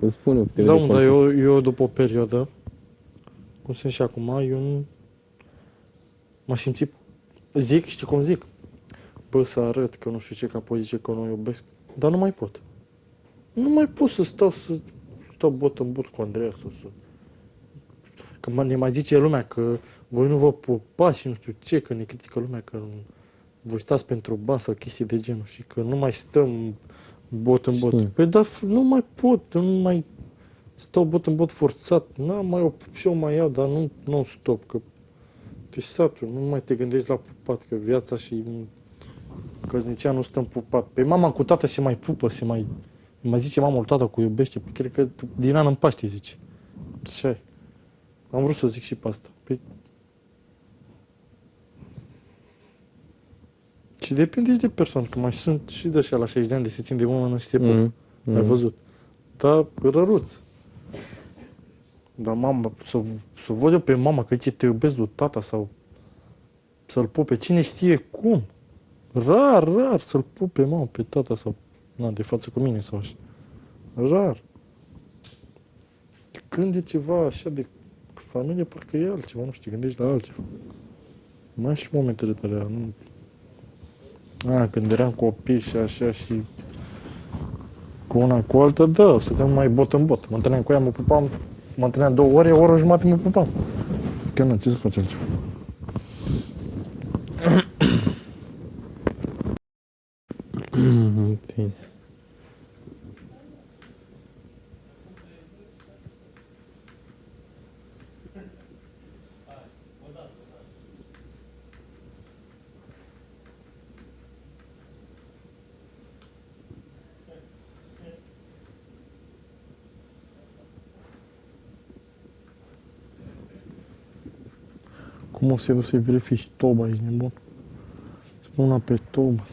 Îmi spune Da, mă, dar eu după o perioadă, cum sunt și acum, eu nu m-am simțit, zic, știi cum zic? Bă, să arăt că nu știu ce, că apoi zice că nu iubesc, dar nu mai pot. Nu mai pot să stau bot în bot cu Andreea să... Că ne mai zice lumea că voi nu vă pupați și nu știu ce, că ne critică lumea că voi stați pentru bani sau chestii de genul și că nu mai stăm bot în bot. Știu. Păi dar nu mai pot, nu mai stau bot în bot forțat. N-am mai și eu mai iau, dar nu non-stop, că te satur, nu mai te gândești la pupat, că viața și căsnicia nu stăm pupat. Pe mama cu tata se mai pupă, mai zice mama lui tata cu iubește, păi cred că din an în Paște zice. Ce? Am vrut să zic și pe asta. Păi... Și depinde și de persoană, că mai sunt și de așa la 60 de ani de se țin de mână și se pupă. Ai văzut? Dar răruț. Dar mama, să văd eu pe mama că ce te iubesc lui tata sau să-l pupe, cine știe cum. Rar să-l pupe mama pe tata sau de față cu mine sau așa. Rar. Când e ceva așa de familie, parcă e altceva, nu știu, gândești la altceva. Mai ai și momentele tale, nu... Când eram copii și așa și cu una cu alta, da, stăteam mai bot în bot. Mă întâlneam cu ea, mă pupam, mă întâlneam 2 ore, o oră jumătate mă pupam. Că nu, ce să faci altceva? Bine. Cum o să duc să-i verifici toba, ești nebun? Spune una pe tobă.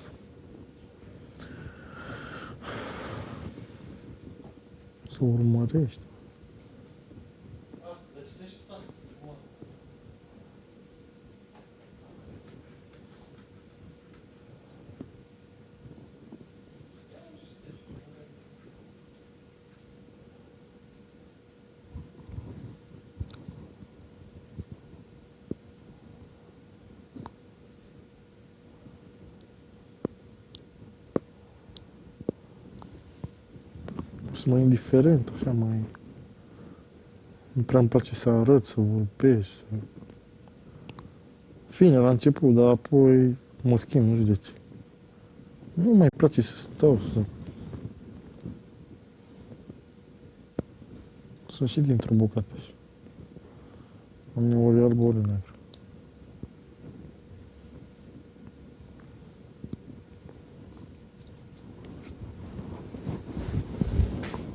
Să urmărești. Sunt mai indiferent, așa mai... Nu prea îmi place să arăt, să vorbesc. Fine, la început, dar apoi mă schimb, nu știu de ce. Nu mai place să stau, să... Sunt și dintr-o bucată așa. Am ori alb, ori negru.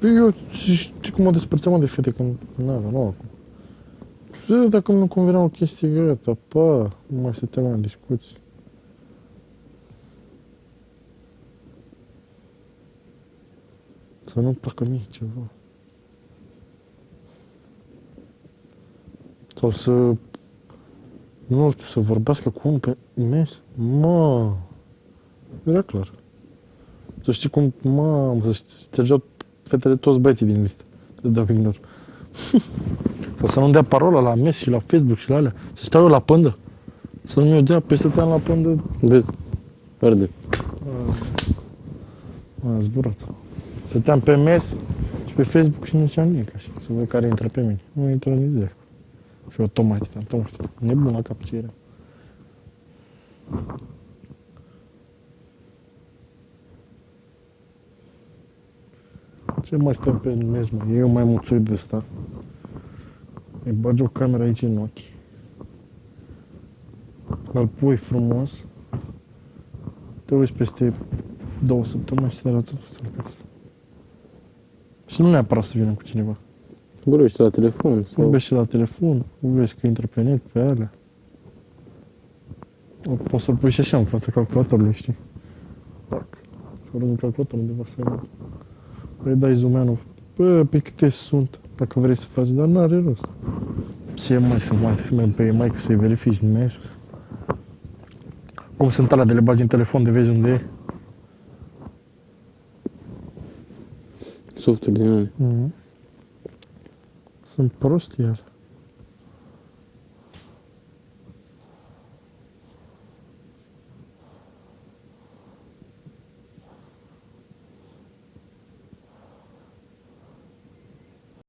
Eu știi cum mă despărțeam de fete când... Nu acum. Și dacă nu convenea o chestie, gata, nu mai stăteam la discuții. Să nu-mi placă mie ceva. Sau să... Nu știu, să vorbească cu unul pe mes. Era clar. Să știi cum, să ștergeau fetele toți băieții din listă. Să dau ignor. Sau să nu-mi dea parola la mes și la Facebook și la alea. Să stau eu la pândă. Să nu mi-o dea, pe stăteam la pândă. Vezi, verde. A zburat. Stăteam pe mes și pe Facebook și nu ziceam nimic așa. Să văd care intră pe mine. Nu intră nici de. Și eu tot mai stăteam. Nebun la cap ce era. Ce mai stăm pe mes, mă? Eu mai mulțumit de asta. Îi bagi o cameră aici în ochi. Îl pui frumos. Te uiți peste 2 săptămâni și se arată tot acasă. Și nu neapărat să vină cu cineva. Vorbești la telefon. Sau... Vorbești la telefon, vezi că intră pe net, pe alea. Poți să-l pui și așa în fața calculatorului, știi? Pac. Și ori un calculator undeva să vadă. Păi dai zoom-ul. Bă, pe câte sunt, dacă vrei să faci, dar n-are rost. Ce mai sunt mai pe mai că să-i verifici mesul. Cum sunt alea de le bagi în telefon de vezi unde e? softuri din ele. Sunt prost iar.